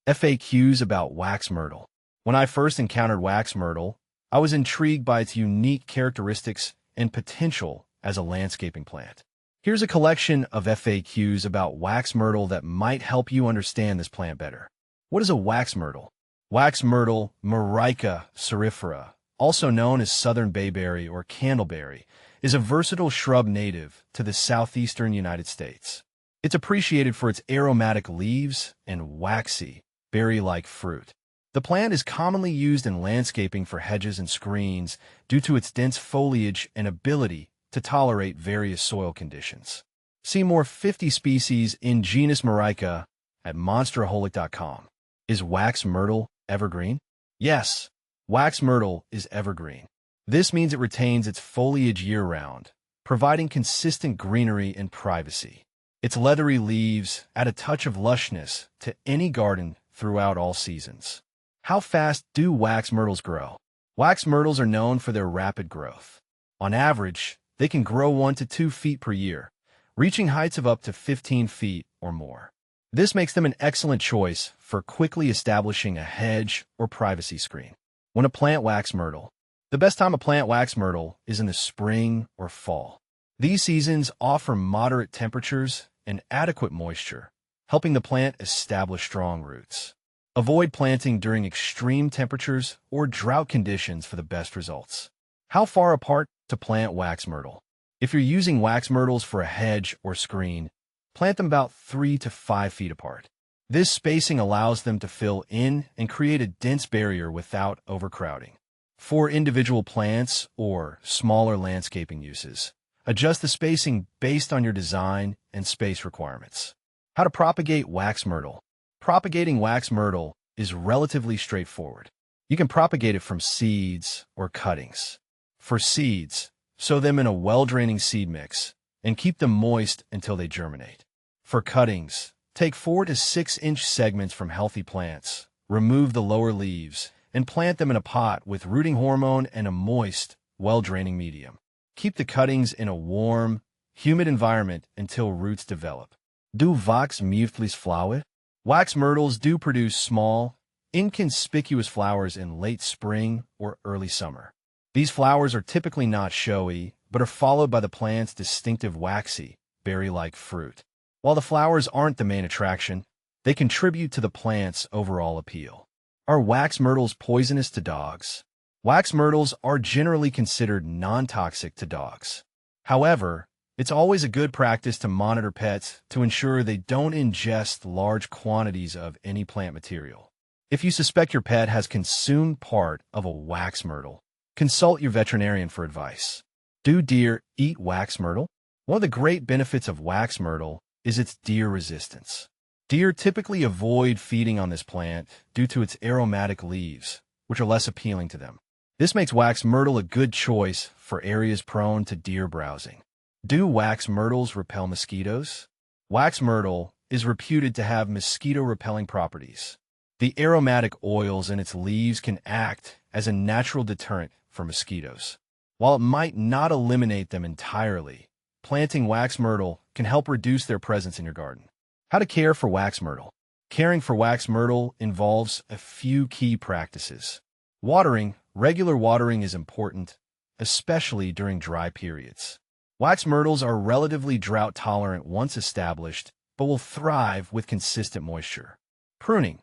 FAQs about wax myrtle. When I first encountered wax myrtle, I was intrigued by its unique characteristics and potential as a landscaping plant. Here's a collection of FAQs about wax myrtle that might help you understand this plant better. What is a wax myrtle? Wax myrtle, Myrica cerifera, also known as southern bayberry or candleberry, is a versatile shrub native to the southeastern United States. It's appreciated for its aromatic leaves and waxy, berry-like fruit. The plant is commonly used in landscaping for hedges and screens due to its dense foliage and ability to tolerate various soil conditions. See more 50 species in genus Myrica at monsteraholic.com. Is wax myrtle evergreen? Yes, wax myrtle is evergreen. This means it retains its foliage year-round, providing consistent greenery and privacy. Its leathery leaves add a touch of lushness to any garden throughout all seasons. How fast do wax myrtles grow? Wax myrtles are known for their rapid growth. On average, they can grow 1 to 2 feet per year, reaching heights of up to 15 feet or more. This makes them an excellent choice for quickly establishing a hedge or privacy screen. When to plant wax myrtle. The best time to plant wax myrtle is in the spring or fall. These seasons offer moderate temperatures and adequate moisture, helping the plant establish strong roots. Avoid planting during extreme temperatures or drought conditions for the best results. How far apart to plant wax myrtle? If you're using wax myrtles for a hedge or screen, plant them about 3 to 5 feet apart. This spacing allows them to fill in and create a dense barrier without overcrowding. For individual plants or smaller landscaping uses, adjust the spacing based on your design and space requirements. How to propagate wax myrtle. Propagating wax myrtle is relatively straightforward. You can propagate it from seeds or cuttings. For seeds, sow them in a well-draining seed mix and keep them moist until they germinate. For cuttings, take 4 to 6 inch segments from healthy plants, remove the lower leaves, and plant them in a pot with rooting hormone and a moist, well-draining medium. Keep the cuttings in a warm, humid environment until roots develop. Do wax myrtles flower? Wax myrtles do produce small, inconspicuous flowers in late spring or early summer. These flowers are typically not showy, but are followed by the plant's distinctive waxy, berry-like fruit. While the flowers aren't the main attraction, they contribute to the plant's overall appeal. Are wax myrtles poisonous to dogs? Wax myrtles are generally considered non-toxic to dogs. However, it's always a good practice to monitor pets to ensure they don't ingest large quantities of any plant material. If you suspect your pet has consumed part of a wax myrtle, consult your veterinarian for advice. Do deer eat wax myrtle? One of the great benefits of wax myrtle is its deer resistance. Deer typically avoid feeding on this plant due to its aromatic leaves, which are less appealing to them. This makes wax myrtle a good choice for areas prone to deer browsing. Do wax myrtles repel mosquitoes? Wax myrtle is reputed to have mosquito-repelling properties. The aromatic oils in its leaves can act as a natural deterrent for mosquitoes. While it might not eliminate them entirely, planting wax myrtle can help reduce their presence in your garden. How to care for wax myrtle. Caring for wax myrtle involves a few key practices. Watering. Regular watering is important, especially during dry periods. Wax myrtles are relatively drought-tolerant once established, but will thrive with consistent moisture. Pruning.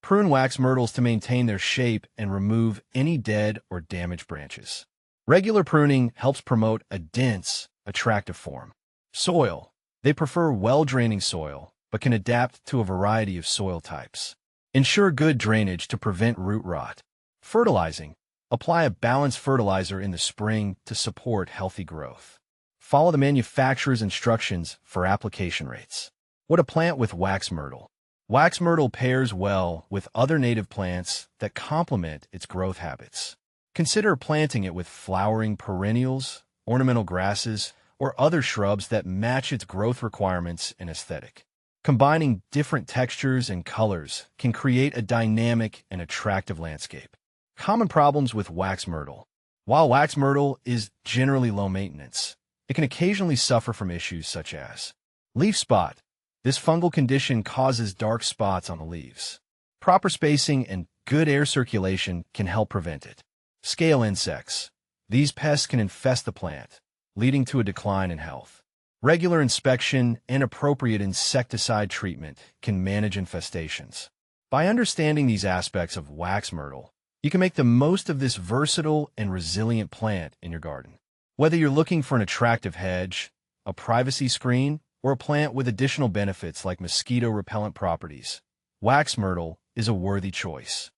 Prune wax myrtles to maintain their shape and remove any dead or damaged branches. Regular pruning helps promote a dense, attractive form. Soil. They prefer well-draining soil, but can adapt to a variety of soil types. Ensure good drainage to prevent root rot. Fertilizing. Apply a balanced fertilizer in the spring to support healthy growth. Follow the manufacturer's instructions for application rates. What to plant with wax myrtle. Wax myrtle pairs well with other native plants that complement its growth habits. Consider planting it with flowering perennials, ornamental grasses, or other shrubs that match its growth requirements and aesthetic. Combining different textures and colors can create a dynamic and attractive landscape. Common problems with wax myrtle. While wax myrtle is generally low maintenance, it can occasionally suffer from issues such as leaf spot. This fungal condition causes dark spots on the leaves. Proper spacing and good air circulation can help prevent it. Scale insects. These pests can infest the plant, leading to a decline in health. Regular inspection and appropriate insecticide treatment can manage infestations. By understanding these aspects of wax myrtle, you can make the most of this versatile and resilient plant in your garden. Whether you're looking for an attractive hedge, a privacy screen, or a plant with additional benefits like mosquito repellent properties, wax myrtle is a worthy choice.